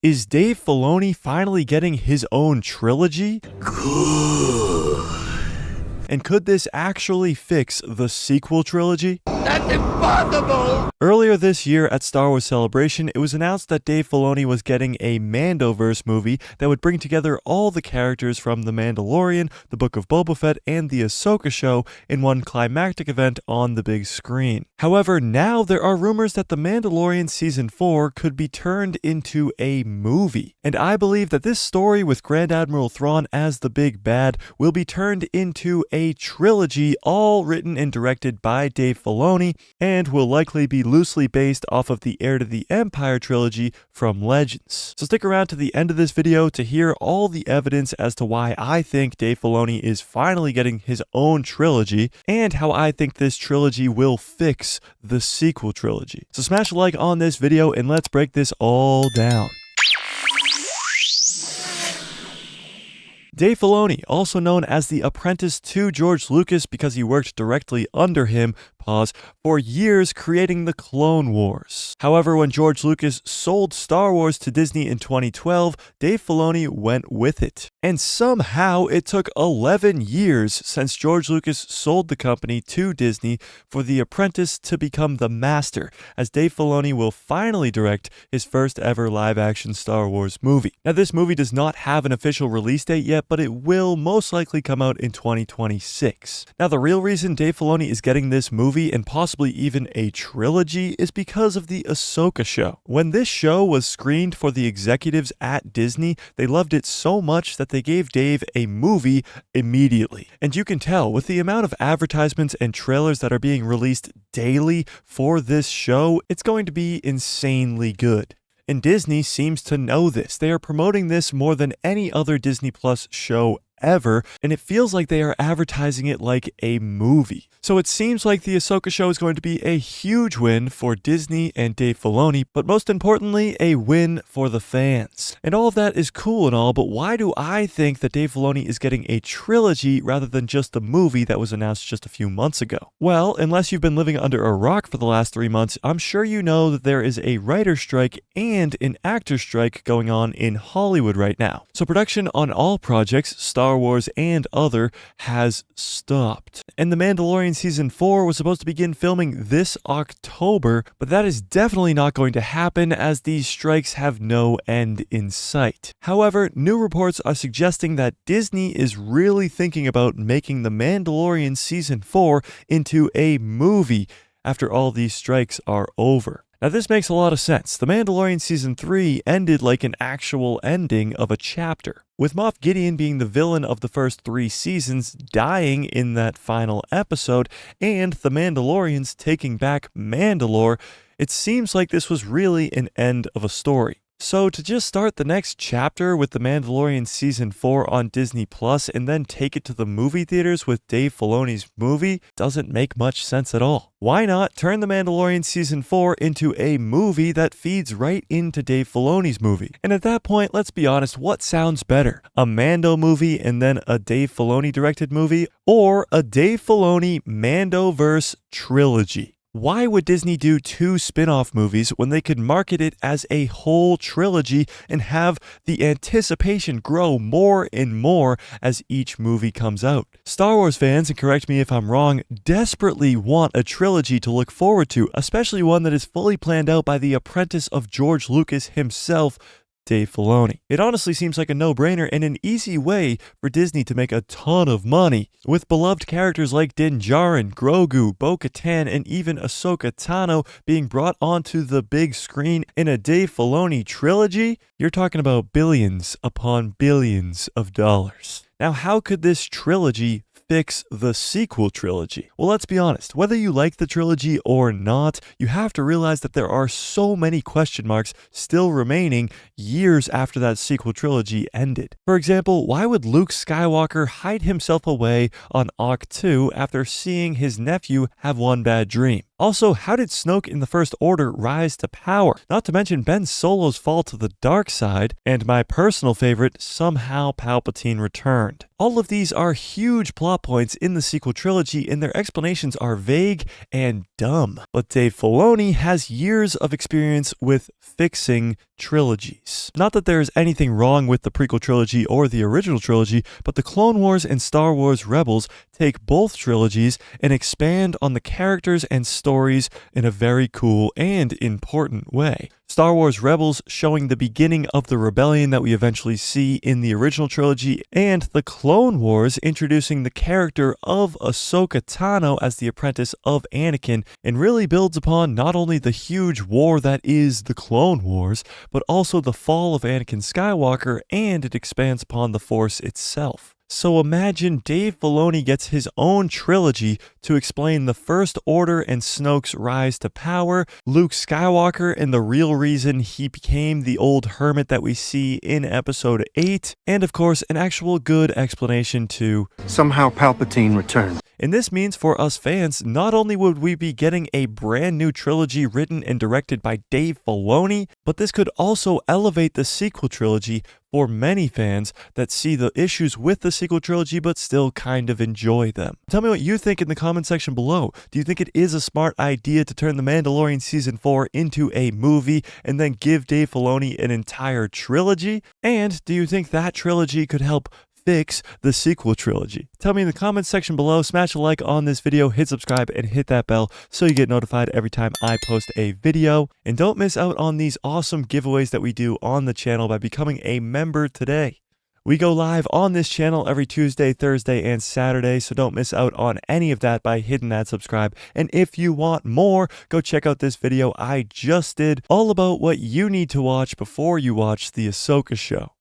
Is Dave Filoni finally getting his own trilogy? Good. And could this actually fix the sequel trilogy? That's impossible! Earlier this year at Star Wars Celebration, it was announced that Dave Floni was getting a Mandoverse movie that would bring together all the characters from The Mandalorian, The Book of Boba Fett, and The Ahsoka Show in one climactic event on the big screen. However, now there are rumors that The Mandalorian Season 4 could be turned into a movie. And I believe that this story with Grand Admiral Thrawn as the big bad will be turned into a trilogy, all written and directed by Dave Floni, and will likely be loosely based off of the Heir to the Empire trilogy from Legends. So stick around to the end of this video to hear all the evidence as to why I think Dave Filoni is finally getting his own trilogy, and how I think this trilogy will fix the sequel trilogy. So smash a like on this video and let's break this all down. Dave Filoni, also known as the apprentice to George Lucas because he worked directly under him, for years creating the Clone Wars. However, when George Lucas sold Star Wars to Disney in 2012, Dave Filoni went with it. And somehow it took 11 years since George Lucas sold the company to Disney for The Apprentice to become the master, as Dave Filoni will finally direct his first ever live-action Star Wars movie. Now, this movie does not have an official release date yet, but it will most likely come out in 2026. Now, the real reason Dave Filoni is getting this movie and possibly even a trilogy is because of the Ahsoka show. When this show was screened for the executives at Disney, they loved it so much that they gave Dave a movie immediately. And you can tell with the amount of advertisements and trailers that are being released daily for this show, it's going to be insanely good. And Disney seems to know this. They are promoting this more than any other Disney Plus show ever, and it feels like they are advertising it like a movie. So it seems like the Ahsoka show is going to be a huge win for Disney and Dave Filoni, but most importantly, a win for the fans. And all of that is cool and all, but why do I think that Dave Filoni is getting a trilogy rather than just the movie that was announced just a few months ago? Well, unless you've been living under a rock for the last 3 months, I'm sure you know that there is a writer's strike and an actor's strike going on in Hollywood right now. So production on all projects, Star Wars and other, has stopped. And The Mandalorian Season 4 was supposed to begin filming this October, but that is definitely not going to happen as these strikes have no end in sight. However, new reports are suggesting that Disney is really thinking about making The Mandalorian Season 4 into a movie after all these strikes are over. Now, this makes a lot of sense. The Mandalorian Season 3 ended like an actual ending of a chapter, with Moff Gideon being the villain of the first 3 seasons dying in that final episode, and the Mandalorians taking back Mandalore. It seems like this was really an end of a story. So to just start the next chapter with The Mandalorian Season 4 on Disney Plus and then take it to the movie theaters with Dave Filoni's movie doesn't make much sense at all. Why not turn The Mandalorian Season 4 into a movie that feeds right into Dave Filoni's movie? And at that point, let's be honest, what sounds better? A Mando movie and then a Dave Filoni directed movie, or a Dave Filoni Mandoverse trilogy? Why would Disney do 2 spin-off movies when they could market it as a whole trilogy and have the anticipation grow more and more as each movie comes out? Star Wars fans, and correct me if I'm wrong, desperately want a trilogy to look forward to, especially one that is fully planned out by the apprentice of George Lucas himself, Dave Filoni. It honestly seems like a no-brainer and an easy way for Disney to make a ton of money. With beloved characters like Din Djarin, Grogu, Bo-Katan, and even Ahsoka Tano being brought onto the big screen in a Dave Filoni trilogy, you're talking about billions upon billions of dollars. Now, how could this trilogy fix the sequel trilogy? Well, let's be honest, whether you like the trilogy or not, you have to realize that there are so many question marks still remaining years after that sequel trilogy ended. For example, why would Luke Skywalker hide himself away on Ahch-To after seeing his nephew have one bad dream? Also, how did Snoke in the First Order rise to power? Not to mention Ben Solo's fall to the dark side, and my personal favorite, somehow Palpatine returned. All of these are huge plot points in the sequel trilogy, and their explanations are vague and dumb. But Dave Filoni has years of experience with fixing trilogies. Not that there is anything wrong with the prequel trilogy or the original trilogy, but the Clone Wars and Star Wars Rebels take both trilogies and expand on the characters and stories in a very cool and important way. Star Wars Rebels showing the beginning of the rebellion that we eventually see in the original trilogy, and the Clone Wars introducing the character of Ahsoka Tano as the apprentice of Anakin, and really builds upon not only the huge war that is the Clone Wars, but also the fall of Anakin Skywalker, and it expands upon the Force itself. So imagine Dave Filoni gets his own trilogy to explain the First Order and Snoke's rise to power, Luke Skywalker and the real reason he became the old hermit that we see in Episode 8, and of course an actual good explanation to Somehow Palpatine returned. And this means for us fans, not only would we be getting a brand new trilogy written and directed by Dave Filoni, but this could also elevate the sequel trilogy for many fans that see the issues with the sequel trilogy but still kind of enjoy them. Tell me what you think in the comment section below. Do you think it is a smart idea to turn The Mandalorian Season 4 into a movie and then give Dave Filoni an entire trilogy? And do you think that trilogy could help fix the sequel trilogy? Tell me in the comments section below. Smash a like on this video, hit subscribe, and hit that bell so you get notified every time I post a video. And don't miss out on these awesome giveaways that we do on the channel by becoming a member today. We go live on this channel every Tuesday, Thursday, and Saturday, so don't miss out on any of that by hitting that subscribe. And if you want more, go check out this video I just did all about what you need to watch before you watch the Ahsoka show.